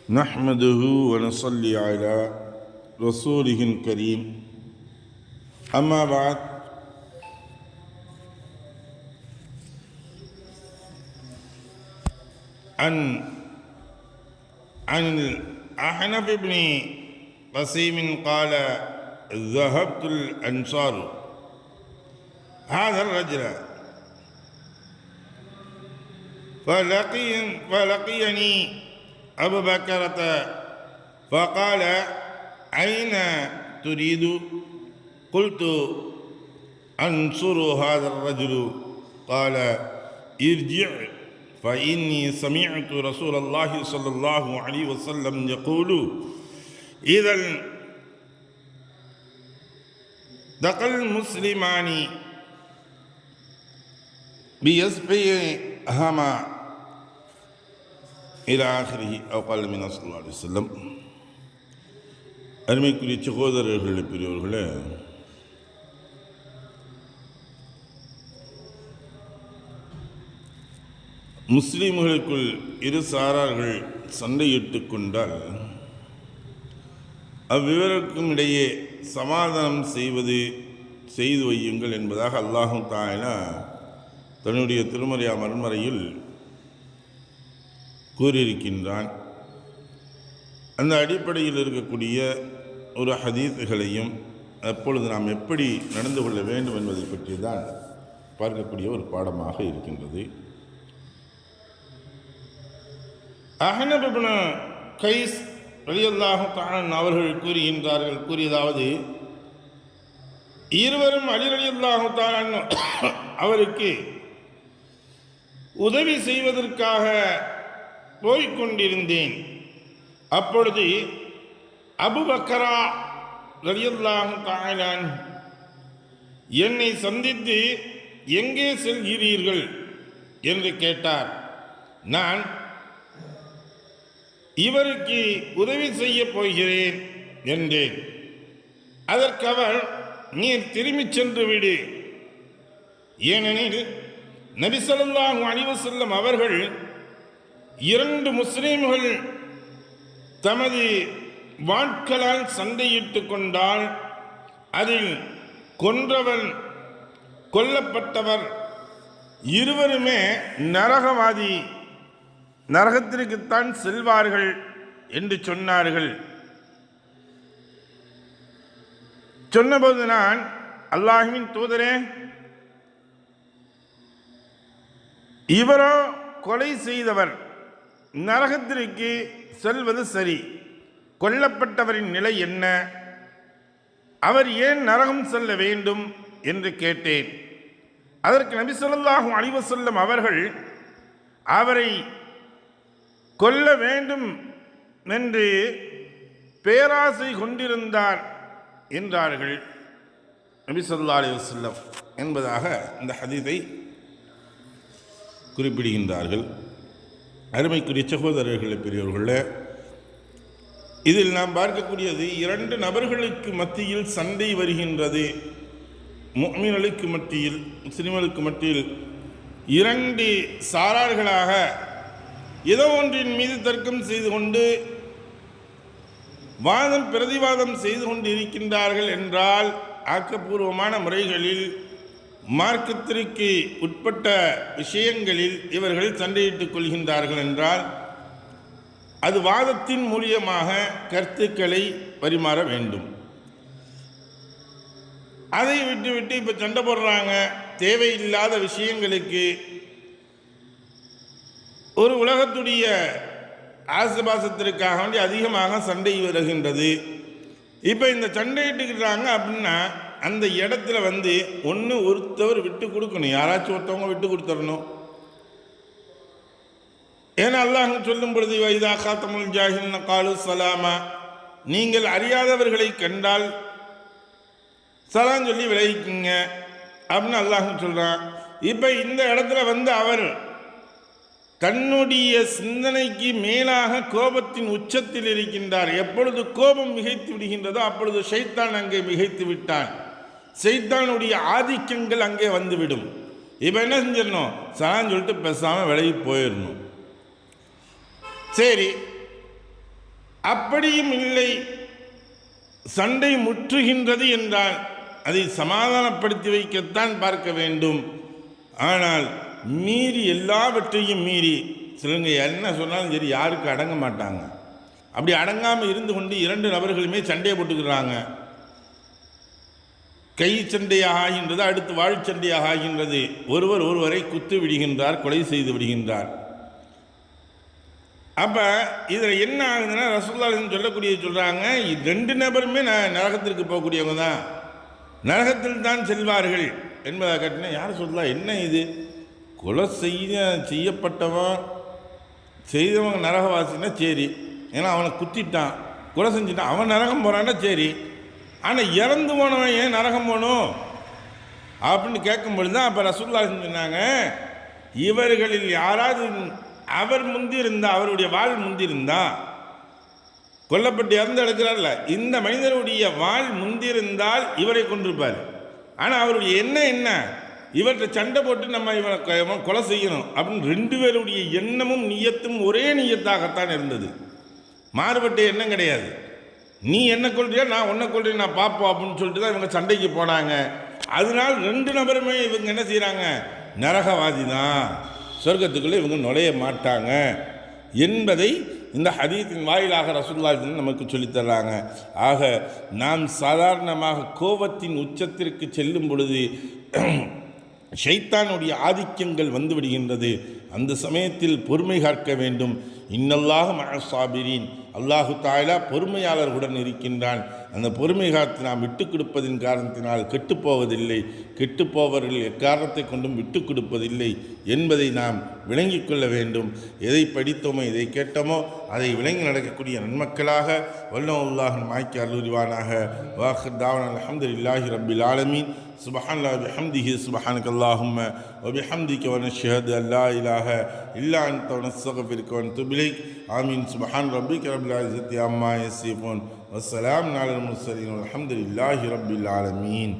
نحمده ونصلي على رسوله الكريم أما بعد عن الأحنف بن قسيم قال ذهبت الأنصار هذا الرجل فلقيني أبو بكرة فقال أين تريد؟ قلت أنصر هذا الرجل. قال ارجع فإني سمعت رسول الله صلى الله عليه وسلم يقول إذا دخل المسلمان بيسبيهما إلى آخره أو قال من صلى الله عليه وسلم. அருமைக்குரிய சகோதரர்களே, பெரியவர்களே, முஸ்லீம்களுக்குள் இரு சாரார்கள் சண்டையிட்டு கொண்டால் அவ்விவருக்கும் இடையே சமாதானம் செய்து வையுங்கள் என்பதாக அல்லாஹு தஆலா தன்னுடைய திருமறை மறுமறையில் கூறியிருக்கின்றான். அந்த அடிப்படையில் இருக்கக்கூடிய ஒரு ஹதீஸுகளையும் அப்பொழுது நாம் எப்படி நடந்து கொள்ள வேண்டும் என்பதை பற்றி தான் பார்க்கக்கூடிய ஒரு பாடமாக இருக்கின்றது. அஹ்னப் இப்னு கைஸ் ரலியல்லாஹு தஆலா அவர்கள் கூறியதாவது, இருவரும் அலி ரலியல்லாஹு தஆலா அவருக்கு உதவி செய்வதற்காக போய்கொண்டிருந்தேன். அப்பொழுது அபு பக்கரா ரலியல்லாஹு தஆலா என்னை சந்தித்து எங்கே செல்கிறீர்கள் என்று கேட்டார். நான் இவருக்கு உதவி செய்ய போகிறேன் என்றேன். அதற்கு அவர், நீர் திரும்பிச் சென்று விடு, ஏனெனில் நபி ஸல்லல்லாஹு அலைஹி வஸல்லம் அவர்கள் இரண்டு முஸ்லிம்கள் தமது வாட்களால் சண்டையிட்டு கொண்டால் அதில் கொன்றவன் கொல்லப்பட்டவர் இருவருமே நரகவாதி, நரகத்திற்குத்தான் செல்வார்கள் என்று சொன்னார்கள். சொன்னபோது நான், அல்லாஹ்வின் தூதரே, இவரோ கொலை செய்தவர், நரகத்திற்கு செல்வது சரி, கொல்லப்பட்டவரின் நிலை என்ன? அவர் ஏன் நரகம் செல்ல வேண்டும் என்று கேட்டேன். அதற்கு நபி ஸல்லல்லாஹு அலைஹி வஸல்லம் அவர்கள் அவரை கொல்ல வேண்டும் என்று பேராசை கொண்டிருந்தார் என்றார்கள் நபி ஸல்லல்லாஹு அலைஹி வஸல்லம் என்பதாக இந்த ஹதீஸை குறிப்பிடுகின்றார்கள். அருமைக்குரிய சகோதரர்களே, பெரியவர்களே, இதில் நாம் பார்க்கக்கூடியது இரண்டு நபர்களுக்கு மத்தியில் சண்டை வருகின்றது. முஃமின்களுக்கு மத்தியில், முஸ்லிம்களுக்கு மத்தியில் இரண்டு சாரார்களாக ஏதோ ஒன்றின் மீது தர்க்கம் செய்து கொண்டு வாதம் பிரதிவாதம் செய்து கொண்டு இருக்கின்றார்கள் என்றால், ஆக்கப்பூர்வமான முறைகளில் மார்க்கத்திற்கு உட்பட்ட விஷயங்களில் இவர்கள் சண்டையிட்டுக் கொள்கின்றார்கள் என்றால் அது வாதத்தின் மூலியமாக கருத்துக்களை பரிமாற வேண்டும். அதை விட்டுவிட்டு இப்போ சண்டை போடுறாங்க. தேவையில்லாத விஷயங்களுக்கு ஒரு உலகத்துடைய ஆசுபாசத்திற்காக வேண்டி அதிகமாக சண்டை வருகின்றது. இப்போ இந்த சண்டையிட்டுக்கிறாங்க அப்படின்னா அந்த இடத்துல ஒருத்தவர் விட்டு கொடுக்கணும், யாராச்சும் ஒருத்தவங்க விட்டு கொடுத்துடணும். ஏன்னா அல்லாஹ் சொல்லும் பொழுது, வைதா காத்தமுல் ஜாஹில்ன காலு சலாமா, நீங்கள் அறியாதவர்களை கண்டால் சலாம் சொல்லி விளைவிக்குங்க அப்படின்னு அல்லாஹ் சொல்கிறான். இப்போ இந்த இடத்துல அவர் தன்னுடைய சிந்தனைக்கு மேலாக கோபத்தின் உச்சத்தில் இருக்கின்றார். எப்பொழுது கோபம் மிகைத்து விடுகின்றதோ அப்பொழுது ஷைத்தான் அங்கே மிகைத்து விட்டான். ஷைத்தானுடைய ஆதிக்கங்கள் அங்கே வந்துவிடும். இப்போ என்ன செஞ்சிடணும், சலான்னு சொல்லிட்டு பேசாமல் விலகி போயிடணும். சரி, அப்படியும் இல்லை, சண்டை முற்றுகின்றது என்றால் அதை சமாதானப்படுத்தி வைக்கத்தான் பார்க்க வேண்டும். ஆனால் மீறி எல்லாவற்றையும் மீறி சிலங்க என்ன சொன்னாலும் சரி யாருக்கு அடங்க மாட்டாங்க. அப்படி அடங்காமல் இருந்து கொண்டு 2 நபர்களுமே சண்டையை போட்டுக்கிறாங்க. கை சண்டையாக ஆகின்றது, அடுத்து வாழ் சண்டையாக ஆகின்றது. ஒருவரை குத்து விடுகின்றார், கொலை செய்து விடுகின்றார். அப்போ இதில் என்ன ஆகுதுன்னா ரசூலுல்லாஹ் சொல்லக்கூடியது சொல்கிறாங்க, 2 நபருமே நரகத்திற்கு போகக்கூடியவங்க தான், நரகத்தில் தான் செல்வார்கள் என்பதை கட்டின. யார் சொல்லலாம், என்ன இது கொலை செய்யப்பட்டவன் செய்தவங்க நரகவாசின்னா சரி, ஏன்னா அவனை குத்திட்டான், கொலை செஞ்சுட்டான், அவன் நரகம் போகிறான்னா சரி. ஆனால் இறந்து போனவன் ஏன் நரகம் போகணும் அப்படின்னு கேட்கும்பொழுது தான் அப்போ ரசூலுல்லாஹ் சொன்னாங்க, இவர்களில் யாராவது அவர் முந்திருந்தா, அவருடைய வாழ் முந்திருந்தா, கொல்லப்பட்டு இறந்து எடுக்கிறார்ல, இந்த மனிதருடைய வாழ் முந்திருந்தால் இவரை கொண்டிருப்பார். ஆனால் அவருடைய என்ன இவற்றை சண்டை போட்டு நம்ம இவனை கொலை செய்யணும் அப்படின்னு 2 பேருடைய எண்ணமும் நியத்தும் ஒரே நியத்தாகத்தான் இருந்தது. மாறுபட்ட எண்ணம் கிடையாது. நீ என்ன கொள்றியா, நான் உன்னை கொள்றேன், நான் பார்ப்போம் அப்படின்னு சொல்லிட்டு தான் இவங்க சண்டைக்கு போனாங்க. அதனால் 2 நபருமே இவங்க என்ன செய்கிறாங்க, நரகவாதி தான், சொர்க்கத்துக்குள்ளே இவங்க நுழைய மாட்டாங்க என்பதை இந்த ஹதீஸின் வாயிலாக ரசூலுல்லாஹ் நமக்கு சொல்லித்தர்றாங்க. ஆக நாம் சாதாரணமாக கோபத்தின் உச்சத்திற்கு செல்லும் பொழுது ஷைத்தானுடைய ஆதிக்கங்கள் வந்து விடுகின்றது. அந்த சமயத்தில் பொறுமை காக்க வேண்டும். இன்னல்லாஹு மஅஸ் ஸாபிரீன், அல்லாஹு தஆலா பொறுமையாளர்களுடன் இருக்கின்றான். அந்த பொறுமை காத்து நாம் விட்டுக் கொடுப்பதின் காரணத்தினால் கெட்டுப்போவதில்லை, கெட்டுப்போவர்கள் எக்காரணத்தை கொண்டும் விட்டுக் கொடுப்பதில்லை என்பதை நாம் விளங்கிக் கொள்ள வேண்டும். எதை படித்தோமோ எதை கேட்டோமோ அதை விளங்கி நடக்கக்கூடிய நன்மக்களாக வல்லல்லாஹ் மாய்க்கு அருள்வானாக. வாஹிர் தாவனா அல்ஹம்துலில்லாஹி ரப்பில் ஆலமீன். சுப்ஹானல்லாஹி வபிஹம்திஹி சுப்ஹானக்கல்லாஹும்ம வபிஹம்திக வனஷ்ஹது அல்லா இலாஹ இல்லா அன்த வனஸ்தக்ஃபிருக வனதுபு இலைக். ஆமீன். சுப்ஹான ரப்பிக ரப்பில் இஸ்ஸத்தி அம்மா யசிஃபூன் வஸ்ஸலாமு அலல் முர்ஸலீன் வல்ஹம்துலில்லாஹி ரப்பில் ஆலமீன்.